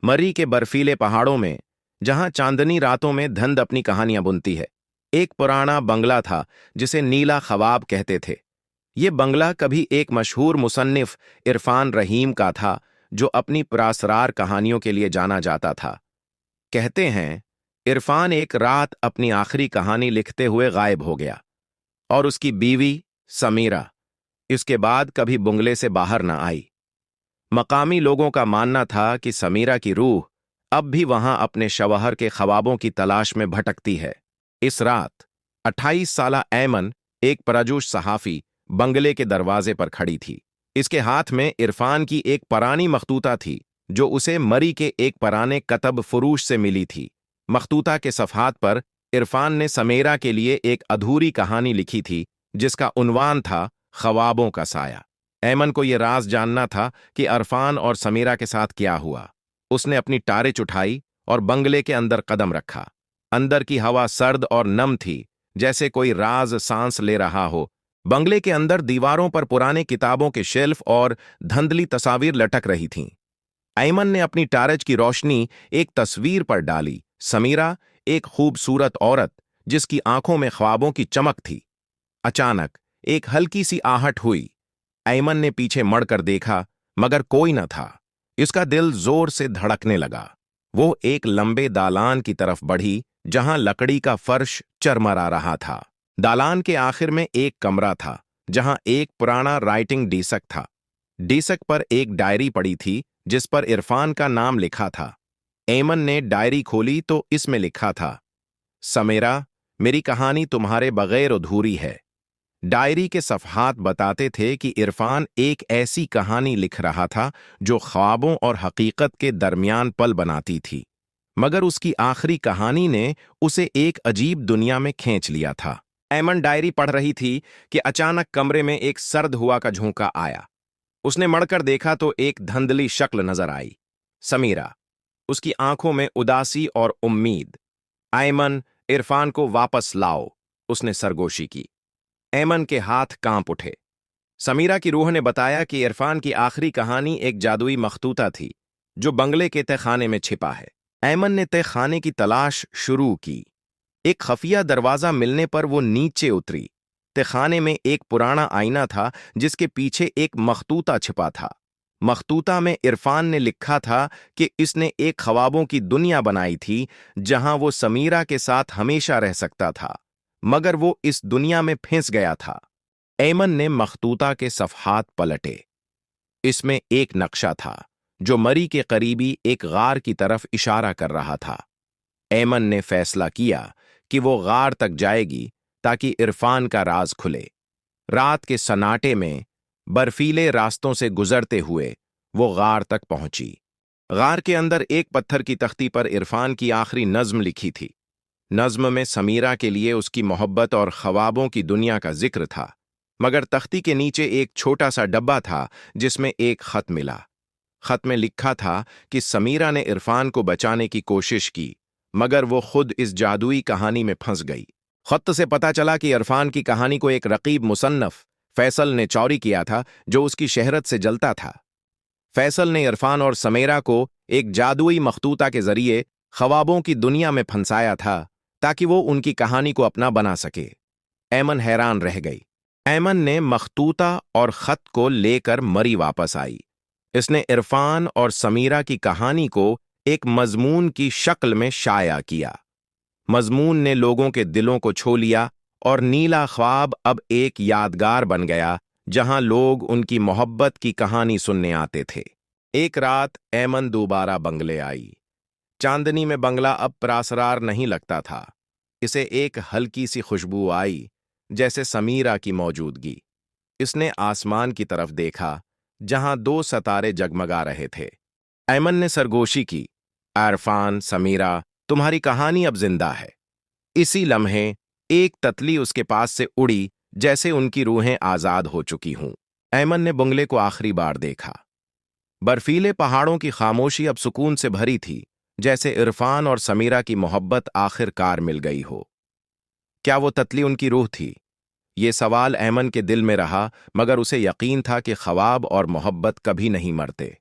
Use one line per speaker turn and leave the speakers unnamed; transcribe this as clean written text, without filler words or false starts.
मरी के बर्फीले पहाड़ों में, जहां चांदनी रातों में धंध अपनी कहानियां बुनती है, एक पुराना बंगला था जिसे नीला ख्वाब कहते थे। ये बंगला कभी एक मशहूर मुसन्निफ इरफान रहीम का था, जो अपनी पुरासरार कहानियों के लिए जाना जाता था। कहते हैं, इरफान एक रात अपनी आखिरी कहानी लिखते हुए गायब हो गया, और उसकी बीवी समीरा इसके बाद कभी बंगले से बाहर न आई। मकामी लोगों का मानना था कि समीरा की रूह अब भी वहां अपने शवहर के ख्वाबों की तलाश में भटकती है। इस रात 28 साला ऐमन, एक परजोश सहाफी, बंगले के दरवाजे पर खड़ी थी। इसके हाथ में इरफान की एक पुरानी मखतूता थी, जो उसे मरी के एक पुराने कतब फरोश से मिली थी। मखतूता के सफ़हात पर इरफान ने समीरा के लिए एक अधूरी कहानी लिखी थी, जिसका उन्वान था ख्वाबों का साया। ऐमन को यह राज जानना था कि इरफान और समीरा के साथ क्या हुआ। उसने अपनी टारिच उठाई और बंगले के अंदर कदम रखा। अंदर की हवा सर्द और नम थी, जैसे कोई राज सांस ले रहा हो। बंगले के अंदर दीवारों पर पुराने किताबों के शेल्फ और धंधली तस्वीर लटक रही थीं। ऐमन ने अपनी टारिच की रोशनी एक तस्वीर पर डाली। समीरा, एक खूबसूरत औरत जिसकी आंखों में ख्वाबों की चमक थी। अचानक एक हल्की सी आहट हुई। ऐमन ने पीछे मड़कर देखा, मगर कोई न था। इसका दिल जोर से धड़कने लगा। वो एक लंबे दालान की तरफ बढ़ी, जहां लकड़ी का फर्श चरमरा रहा था। दालान के आखिर में एक कमरा था, जहां एक पुराना राइटिंग डेस्क था। डेस्क पर एक डायरी पड़ी थी, जिस पर इरफान का नाम लिखा था। ऐमन ने डायरी खोली तो इसमें लिखा था, समीरा, मेरी कहानी तुम्हारे बगैर अधूरी है। डायरी के सफ़हात बताते थे कि इरफान एक ऐसी कहानी लिख रहा था जो ख्वाबों और हकीकत के दरमियान पल बनाती थी, मगर उसकी आखिरी कहानी ने उसे एक अजीब दुनिया में खींच लिया था। ऐमन डायरी पढ़ रही थी कि अचानक कमरे में एक सर्द हुआ का झोंका आया। उसने मड़कर देखा तो एक धंधली शक्ल नजर आई, समीरा। उसकी आंखों में उदासी और उम्मीद। ऐमन, इरफान को वापस लाओ, उसने सरगोशी की। ऐमन के हाथ कांप उठे। समीरा की रूह ने बताया कि इरफान की आखिरी कहानी एक जादुई मखतूता थी, जो बंगले के तहखाने में छिपा है। ऐमन ने तहखाने की तलाश शुरू की। एक खफिया दरवाजा मिलने पर वो नीचे उतरी। तहखाने में एक पुराना आईना था, जिसके पीछे एक मखतूता छिपा था। मखतूता में इरफान ने लिखा था कि इसने एक ख्वाबों की दुनिया बनाई थी, जहां वो समीरा के साथ हमेशा रह सकता था, मगर वो इस दुनिया में फंस गया था। ऐमन ने मखतूता के सफ़हात पलटे। इसमें एक नक्शा था, जो मरी के करीबी एक गार की तरफ इशारा कर रहा था। ऐमन ने फैसला किया कि वो गार तक जाएगी, ताकि इरफान का राज खुले। रात के सन्नाटे में बर्फीले रास्तों से गुजरते हुए वो गार तक पहुंची। गार के अंदर एक पत्थर की तख्ती पर इरफान की आखिरी नज्म लिखी थी। नज्म में समीरा के लिए उसकी मोहब्बत और ख्वाबों की दुनिया का जिक्र था, मगर तख्ती के नीचे एक छोटा सा डब्बा था, जिसमें एक खत मिला। खत में लिखा था कि समीरा ने इरफान को बचाने की कोशिश की, मगर वो खुद इस जादुई कहानी में फंस गई। खत से पता चला कि इरफान की कहानी को एक रकीब मुसन्नफ फैसल ने चोरी किया था, जो उसकी शहरत से जलता था। फैसल ने इरफान और समीरा को एक जादुई मखतूता के जरिए ख्वाबों की दुनिया में फंसाया था, ताकि वो उनकी कहानी को अपना बना सके। ऐमन हैरान रह गई। ऐमन ने मखतूता और खत को लेकर मरी वापस आई। इसने इरफान और समीरा की कहानी को एक मजमून की शक्ल में शाया किया। मजमून ने लोगों के दिलों को छू लिया, और नीला ख्वाब अब एक यादगार बन गया, जहां लोग उनकी मोहब्बत की कहानी सुनने आते थे। एक रात ऐमन दोबारा बंगले आई। चांदनी में बंगला अब प्रासरार नहीं लगता था। इसे एक हल्की सी खुशबू आई, जैसे समीरा की मौजूदगी। इसने आसमान की तरफ देखा, जहां 2 सितारे जगमगा रहे थे। ऐमन ने सरगोशी की, इरफान, समीरा, तुम्हारी कहानी अब जिंदा है। इसी लम्हे एक ततली उसके पास से उड़ी, जैसे उनकी रूहें आजाद हो चुकी हों। ऐमन ने बंगले को आखिरी बार देखा। बर्फीले पहाड़ों की खामोशी अब सुकून से भरी थी, जैसे इरफान और समीरा की मोहब्बत आखिरकार मिल गई हो। क्या वो ततली उनकी रूह थी? ये सवाल ऐमन के दिल में रहा, मगर उसे यकीन था कि ख्वाब और मोहब्बत कभी नहीं मरते।